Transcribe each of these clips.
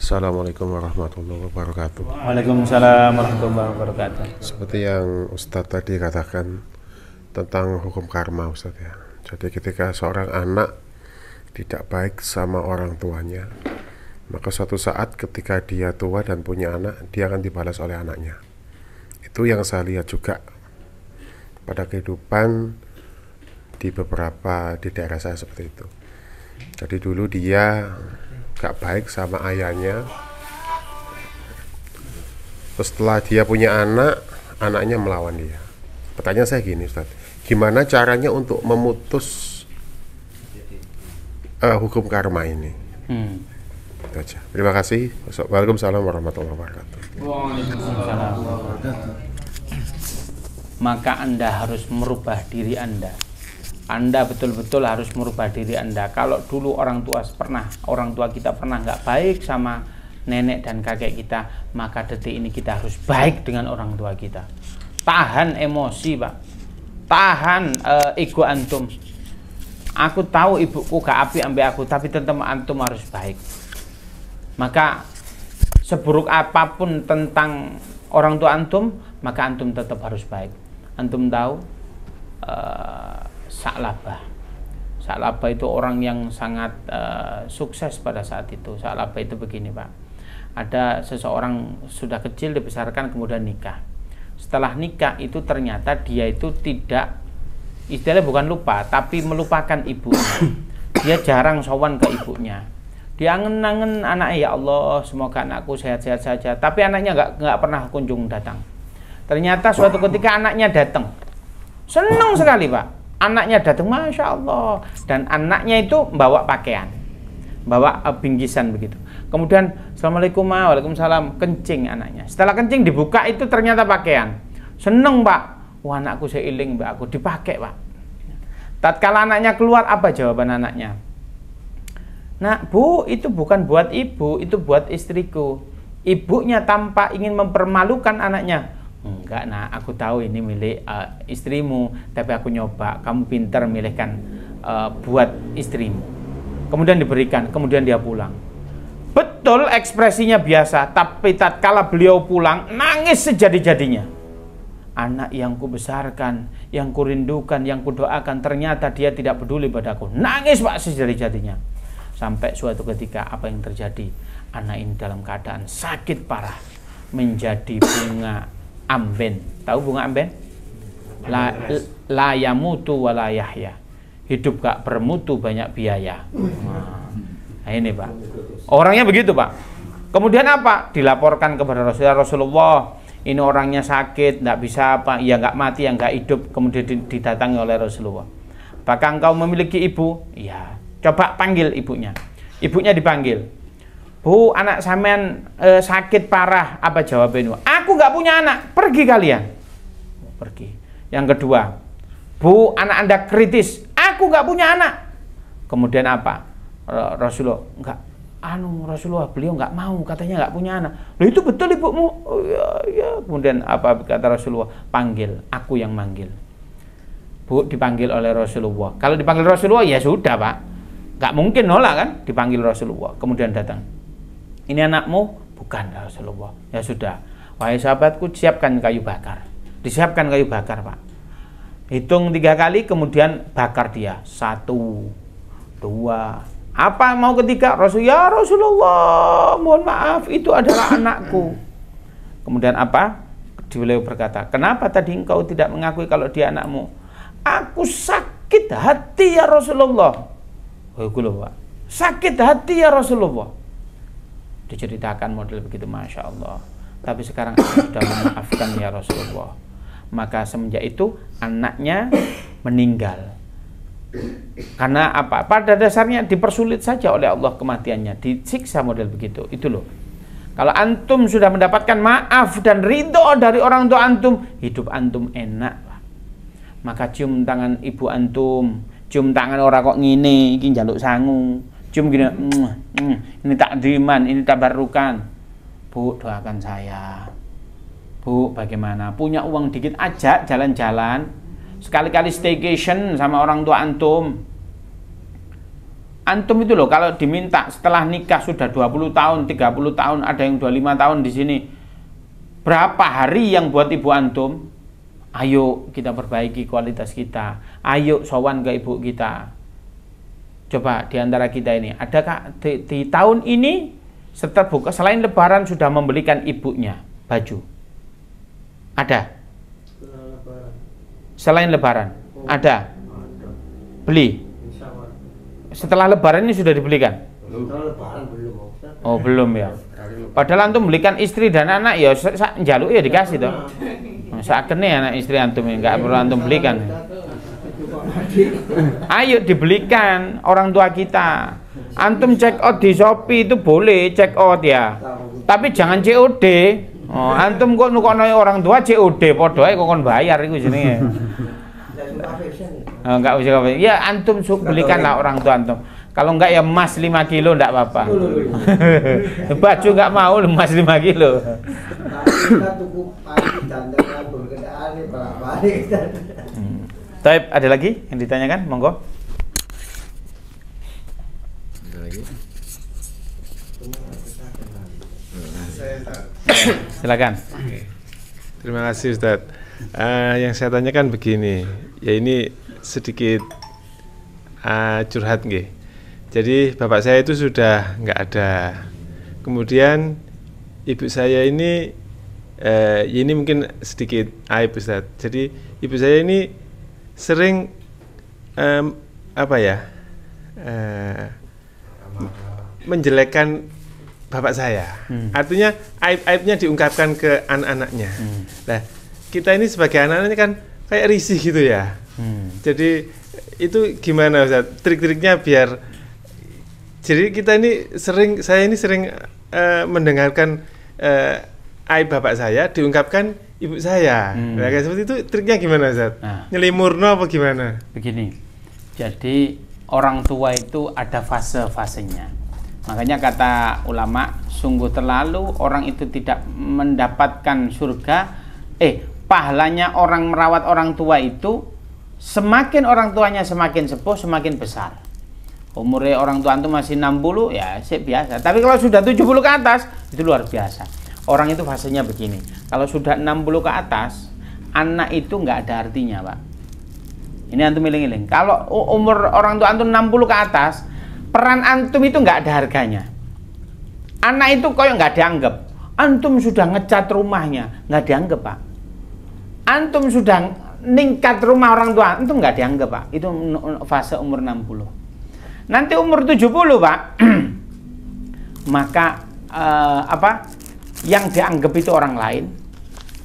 Assalamualaikum warahmatullahi wabarakatuh. Waalaikumsalam warahmatullahi wabarakatuh. Seperti yang Ustadz tadi katakan tentang hukum karma, Ustadz ya. Jadi ketika seorang anak tidak baik sama orang tuanya, maka suatu saat ketika dia tua dan punya anak, dia akan dibalas oleh anaknya. Itu yang saya lihat juga pada kehidupan di daerah saya seperti itu. Jadi dulu dia gak baik sama ayahnya, terus setelah dia punya anak, anaknya melawan dia. Pertanyaan saya gini, Ustaz, gimana caranya untuk memutus hukum karma ini? Itu aja. Terima kasih. Waalaikumsalam warahmatullahi wabarakatuh. Waalaikumsalam. Maka Anda harus merubah diri Anda. Anda betul-betul harus merubah diri Anda. Kalau dulu orang tua kita pernah nggak baik sama nenek dan kakek kita, maka detik ini kita harus baik dengan orang tua kita. Tahan emosi, Pak. Tahan ego antum. Aku tahu ibuku gak api ambil aku, tapi tetap antum harus baik. Maka seburuk apapun tentang orang tua antum, maka antum tetap harus baik. Antum tahu Sa'labah itu orang yang sangat sukses pada saat itu. Sa'labah itu begini, Pak. Ada seseorang sudah kecil dibesarkan kemudian nikah. Setelah nikah itu ternyata dia itu tidak, istilahnya bukan lupa, tapi melupakan ibunya. Dia jarang sowan ke ibunya. Dia angen-angen anaknya, ya Allah semoga anakku sehat-sehat saja. Tapi anaknya nggak pernah kunjung datang. Ternyata suatu ketika anaknya datang. Senang sekali, Pak. Anaknya datang, Masya Allah. Dan anaknya itu bawa pakaian, bawa bingkisan begitu. Kemudian, Assalamualaikum, waalaikumsalam. Kencing anaknya. Setelah kencing dibuka itu ternyata pakaian. Seneng, Pak. Wah, anakku seiling, Mbak, aku dipakai, Pak. Tatkala anaknya keluar, apa jawaban anaknya? Nak, Bu, itu bukan buat ibu, itu buat istriku. Ibunya tanpa ingin mempermalukan anaknya. Enggak, nah aku tahu ini milik istrimu, tapi aku nyoba, kamu pintar milihkan buat istrimu. Kemudian diberikan, kemudian dia pulang. Betul ekspresinya biasa, tapi tatkala beliau pulang, nangis sejadi-jadinya. Anak yang kubesarkan, yang kurindukan, yang kudoakan, ternyata dia tidak peduli padaku. Nangis, Pak, sejadi-jadinya. Sampai suatu ketika apa yang terjadi? Anak ini dalam keadaan sakit parah, menjadi bunga amben. Tahu bunga amben? La yamutu wa la yahya. Hidup gak bermutu, banyak biaya. Nah ini, Pak. Orangnya begitu, Pak. Kemudian apa? Dilaporkan kepada Rasulullah. Ini orangnya sakit, tidak bisa apa, ya nggak mati, ya nggak hidup. Kemudian didatangi oleh Rasulullah. Apakah engkau memiliki ibu? Iya. Coba panggil ibunya. Ibunya dipanggil. Bu, anak sampean sakit parah. Apa jawabannya? Aku nggak punya anak. Pergi kalian. Pergi. Yang kedua, Bu, anak Anda kritis. Aku nggak punya anak. Kemudian apa? Rasulullah nggak. Rasulullah beliau nggak mau, katanya nggak punya anak. Loh, itu betul ibumu? Oh ya. Kemudian apa kata Rasulullah? Panggil, aku yang manggil. Bu, dipanggil oleh Rasulullah. Kalau dipanggil Rasulullah ya sudah, Pak. Nggak mungkin nolak kan? Dipanggil Rasulullah. Kemudian datang. Ini anakmu? Bukan, Rasulullah. Ya sudah. Wahai sahabatku, siapkan kayu bakar. Disiapkan kayu bakar, Pak. Hitung 3 kali, kemudian bakar dia. 1, 2. Apa mau ketiga? Ya Rasulullah, mohon maaf, itu adalah anakku. Kemudian apa? Beliau berkata, kenapa tadi engkau tidak mengakui kalau dia anakmu? Aku sakit hati ya Rasulullah. Pak. Sakit hati ya Rasulullah. Diceritakan model begitu, Masya Allah. Tapi sekarang aku sudah memaafkan ya Rasulullah. Maka semenjak itu anaknya meninggal. Karena apa? Pada dasarnya dipersulit saja oleh Allah kematiannya, disiksa model begitu. Itu loh. Kalau antum sudah mendapatkan maaf dan ridho dari orang tua antum, hidup antum enak. Maka cium tangan ibu antum, cium tangan orang kok ngene, iki njaluk sangu. Cium gini, ini takdiman, ini tabarukan. Bu, doakan saya. Bu, bagaimana? Punya uang dikit aja, jalan-jalan. Sekali-kali staycation sama orang tua antum. Antum itu loh kalau diminta setelah nikah sudah 20 tahun, 30 tahun, ada yang 25 tahun di sini. Berapa hari yang buat ibu antum? Ayo kita perbaiki kualitas kita. Ayo sowan ke ibu kita. Coba di antara kita ini, adakah di tahun ini setelah buka selain lebaran sudah membelikan ibunya baju? Ada? Selain lebaran? Ada? Beli? Setelah lebaran ini sudah dibelikan? Oh belum ya. Padahal antum belikan istri dan anak ya jaluk ya dikasih toh. Sakene anak istri antum ya nggak perlu antum belikan. Ayo dibelikan orang tua kita. Antum check out di Shopee itu boleh check out ya. Tapi jangan COD. Oh, antum kok nukono orang tua COD podo ae kok kon bayar iku jenenge. Enggak usah apa. Ya antum belikanlah orang tua antum. Kalau enggak ya emas 5 kilo enggak apa-apa. Baju enggak mau emas 5 kilo. Taib, ada lagi yang ditanyakan? Monggo. Ada lagi? Silakan. Terima kasih Ustadz. Yang saya tanyakan begini, ya ini sedikit curhat nggih. Jadi bapak saya itu sudah nggak ada. Kemudian ibu saya ini mungkin sedikit aib Ustadz. Jadi ibu saya ini sering menjelekkan bapak saya. Artinya aib-aibnya diungkapkan ke anak-anaknya. Nah, kita ini sebagai anak-anaknya kan kayak risih gitu ya. Jadi itu gimana Ustaz? Trik-triknya biar jadi kita ini saya ini sering mendengarkan aib bapak saya diungkapkan ibu saya. Nah, kayak seperti itu triknya gimana Ustaz? Nah, nyelimurno apa gimana? Begini. Jadi orang tua itu ada fase-fasenya. Makanya kata ulama, sungguh terlalu orang itu tidak mendapatkan surga. Pahalanya orang merawat orang tua itu semakin orang tuanya semakin sepuh, semakin besar. Umurnya orang tua itu masih 60, ya biasa. Tapi kalau sudah 70 ke atas, itu luar biasa. Orang itu fasenya begini. Kalau sudah 60 ke atas, anak itu nggak ada artinya, Pak. Ini antum iling-iling. Kalau umur orang tua antum 60 ke atas, peran antum itu nggak ada harganya. Anak itu koyo nggak dianggap. Antum sudah ngecat rumahnya, nggak dianggap, Pak. Antum sudah ningkat rumah orang tua, antum nggak dianggap, Pak. Itu fase umur 60. Nanti umur 70, Pak, maka yang dianggap itu orang lain.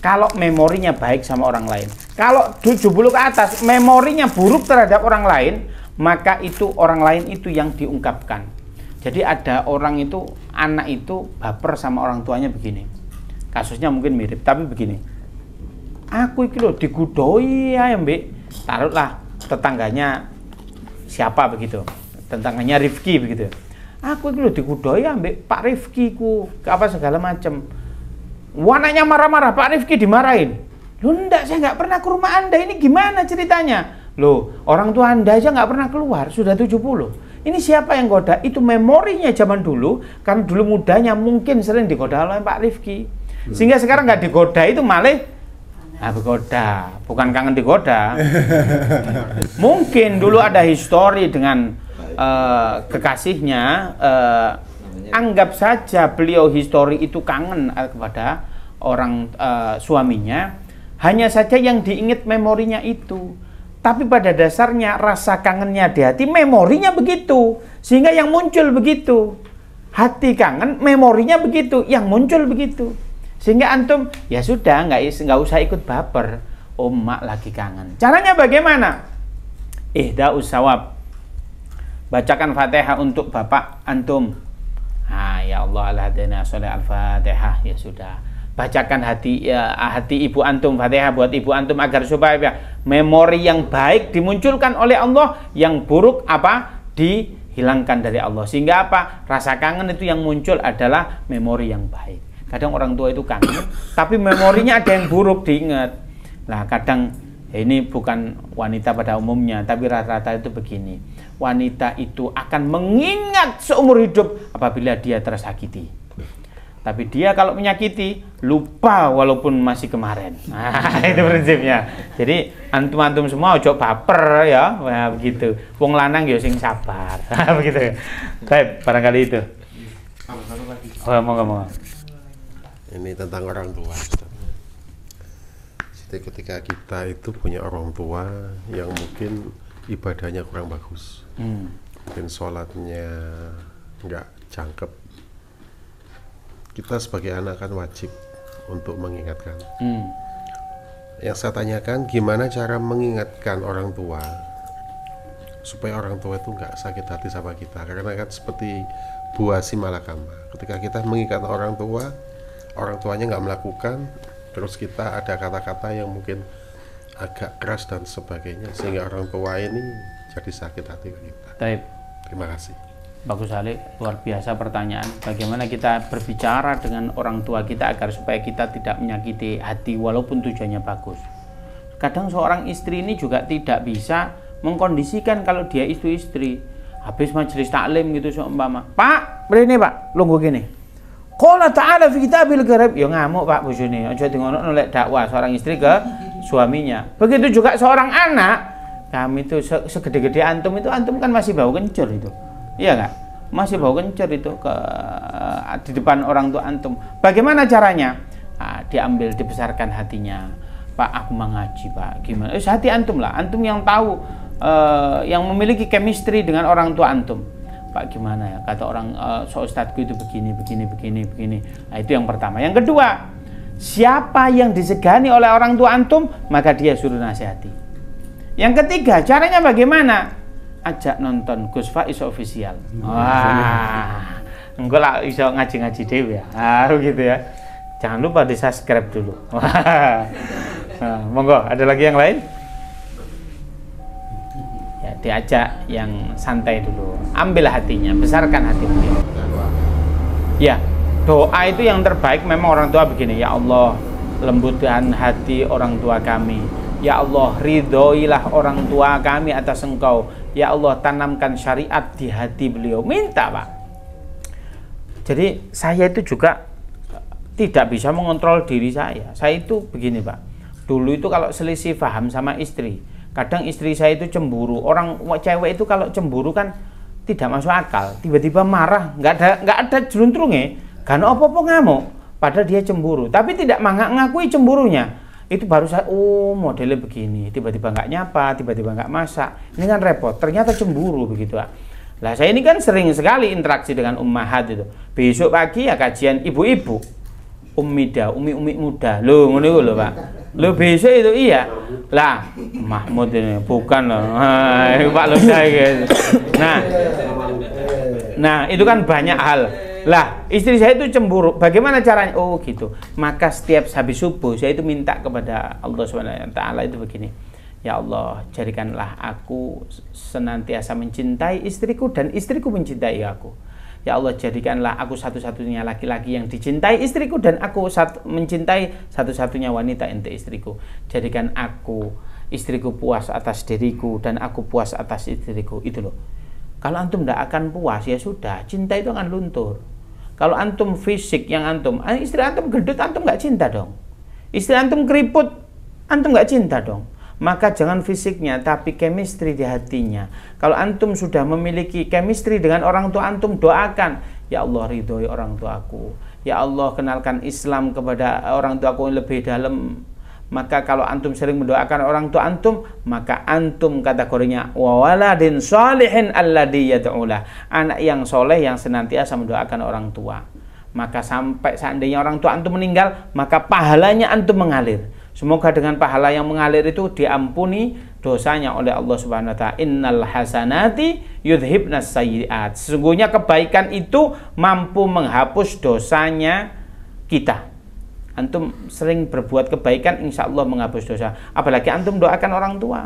Kalau memorinya baik sama orang lain. Kalau 70 ke atas, memorinya buruk terhadap orang lain, maka itu orang lain itu yang diungkapkan. Jadi ada orang itu, anak itu baper sama orang tuanya begini. Kasusnya mungkin mirip, tapi begini. Aku iki lho digudoi ya, Mbak. Taruhlah tetangganya siapa begitu. Tetangganya Rifki begitu. Aku iki lho digudoi ya, Mbak Pak Rifki ku, apa segala macam. Wananya marah-marah, Pak Rifki dimarahin. Loh enggak, saya nggak pernah ke rumah Anda, ini gimana ceritanya? Loh, orang tua Anda aja nggak pernah keluar, sudah 70. Ini siapa yang goda? Itu memorinya zaman dulu, kan dulu mudanya mungkin sering digoda oleh Pak Rifki. Sehingga sekarang nggak digoda itu malah begoda, bukan kangen digoda. Mungkin dulu ada histori dengan kekasihnya, anggap saja beliau histori itu kangen kepada orang suaminya, hanya saja yang diingat memorinya itu. Tapi pada dasarnya rasa kangennya di hati, memorinya begitu. Sehingga yang muncul begitu. Hati kangen, memorinya begitu. Yang muncul begitu. Sehingga antum, ya sudah, nggak usah ikut baper. Oh, mak lagi kangen. Caranya bagaimana? Ihda'us sawab. Bacakan Fatihah untuk bapak antum. Ya Allah, al-hadina sholih al-Fatihah. Ya sudah. Bacakan hati ibu antum, Fatihah buat ibu antum agar supaya memori yang baik dimunculkan oleh Allah, yang buruk dihilangkan dari Allah. Sehingga rasa kangen itu yang muncul adalah memori yang baik. Kadang orang tua itu kangen, tapi memorinya ada yang buruk diingat. Nah, kadang ini bukan wanita pada umumnya, tapi rata-rata itu begini. wanita itu akan mengingat seumur hidup apabila dia tersakiti. Tapi dia kalau menyakiti, lupa walaupun masih kemarin. Nah, itu prinsipnya. Jadi antum-antum semua ojo baper ya, nah, begitu. Wong lanang ya sing sabar. Begitu. Baik, barangkali itu. Oh, mau. Ini tentang orang tua. Jadi ketika kita itu punya orang tua yang mungkin ibadahnya kurang bagus, mungkin sholatnya nggak cangkep, kita sebagai anak kan wajib untuk mengingatkan. Yang saya tanyakan, gimana cara mengingatkan orang tua supaya orang tua itu nggak sakit hati sama kita? Karena kan seperti buah si malakama, ketika kita mengingat orang tua, orang tuanya nggak melakukan, terus kita ada kata-kata yang mungkin agak keras dan sebagainya, sehingga orang tua ini jadi sakit hati ke kita. Baik. Terima kasih. Bagus sekali, luar biasa pertanyaan. Bagaimana kita berbicara dengan orang tua kita agar supaya kita tidak menyakiti hati walaupun tujuannya bagus. Kadang seorang istri ini juga tidak bisa mengkondisikan kalau dia istri. Habis majelis taklim gitu seumpama, Pak, begini Pak, lungguh gini. Qala ta'ala fi kitabil karim, ya ngamuk Pak bojone, aja dingono nolak dakwah seorang istri ke suaminya. Begitu juga seorang anak, kami itu segede-gede antum itu, antum kan masih bau kencur itu. Iya nggak? Masih bau kencur itu di depan orang tua antum. Bagaimana caranya? Diambil, dibesarkan hatinya. Pak, aku mengaji Pak, gimana? Hati antum lah, antum yang tahu, yang memiliki chemistry dengan orang tua antum. Pak, gimana ya, kata orang ustadzku itu begini. Nah, itu yang pertama. Yang kedua, siapa yang disegani oleh orang tua antum, maka dia suruh nasihati. Yang ketiga, caranya bagaimana? Ajak nonton Gus Faiz Official. Wah, enggak lah, iso ngaji-ngaji dewe ya. Gitu ya. Jangan lupa di subscribe dulu. Nah, monggo, ada lagi yang lain? Diajak yang santai dulu, ambil hatinya, besarkan hati beliau. Ya, doa itu yang terbaik. Memang orang tua begini, ya Allah, lembutkan hati orang tua kami. Ya Allah, ridhoilah orang tua kami atas Engkau. Ya Allah, tanamkan syariat di hati beliau. Minta Pak. Jadi saya itu juga tidak bisa mengontrol diri saya. Saya itu begini Pak, dulu itu kalau selisih paham sama istri, kadang istri saya itu cemburu. Orang cewek itu kalau cemburu kan tidak masuk akal. Tiba-tiba marah, nggak ada jeluntrungnya, kan apa-apa ngamuk. Padahal dia cemburu, tapi tidak mengakui cemburunya. Itu baru saya, oh modelnya begini. Tiba-tiba nggak nyapa, tiba-tiba nggak masak. Ini kan repot. Ternyata cemburu begitu Pak. Lah saya ini kan sering sekali interaksi dengan ummahat itu. Besok pagi ya kajian ibu-ibu, umi muda. Loh, ngono lho Pak. Lo besok itu iya lah, Mahmud ini bukan loh, Pak Loda gitu. Nah itu kan banyak hal lah. Istri saya itu cemburu, bagaimana caranya? Oh gitu. Maka setiap habis subuh saya itu minta kepada Allah SWT itu begini, ya Allah, jadikanlah aku senantiasa mencintai istriku dan istriku mencintai aku. Ya Allah, jadikanlah aku satu-satunya laki-laki yang dicintai istriku dan aku mencintai satu-satunya wanita untuk istriku. Jadikan aku, istriku puas atas diriku dan aku puas atas istriku. Itu loh. Kalau antum tidak akan puas, ya sudah, cinta itu akan luntur. Kalau antum fisik yang antum, istri antum gendut, antum nggak cinta dong. Istri antum keriput, antum nggak cinta dong. Maka jangan fisiknya, tapi chemistry di hatinya. Kalau antum sudah memiliki chemistry dengan orang tua antum, doakan, ya Allah ridhoi orang tuaku. Ya Allah, kenalkan Islam kepada orang tuaku yang lebih dalam. Maka kalau antum sering mendoakan orang tua antum, maka antum kategorinya wa waladin sholihin alladhi yad'ulah, anak yang soleh yang senantiasa mendoakan orang tua. Maka sampai seandainya orang tua antum meninggal, maka pahalanya antum mengalir. Semoga dengan pahala yang mengalir itu diampuni dosanya oleh Allah Subhanahu wa taala. Innal hasanati yudhibnas sayyi'at. Sesungguhnya kebaikan itu mampu menghapus dosanya kita. Antum sering berbuat kebaikan, insya Allah menghapus dosa. Apalagi antum doakan orang tua,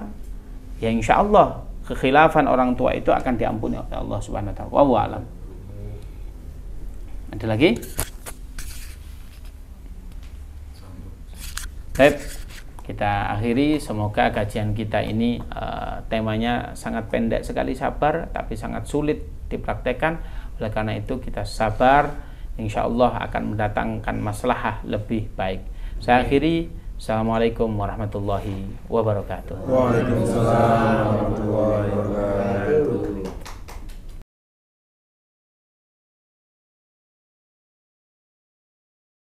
ya insya Allah kekhilafan orang tua itu akan diampuni oleh Allah Subhanahu wa taala. Wallahu a'lam. Ada lagi? Baik, kita akhiri. Semoga kajian kita ini temanya sangat pendek sekali, sabar, tapi sangat sulit dipraktekkan. Oleh karena itu kita sabar, insya Allah akan mendatangkan maslahah lebih baik. Saya akhiri. Assalamualaikum warahmatullahi wabarakatuh. Waalaikumsalam.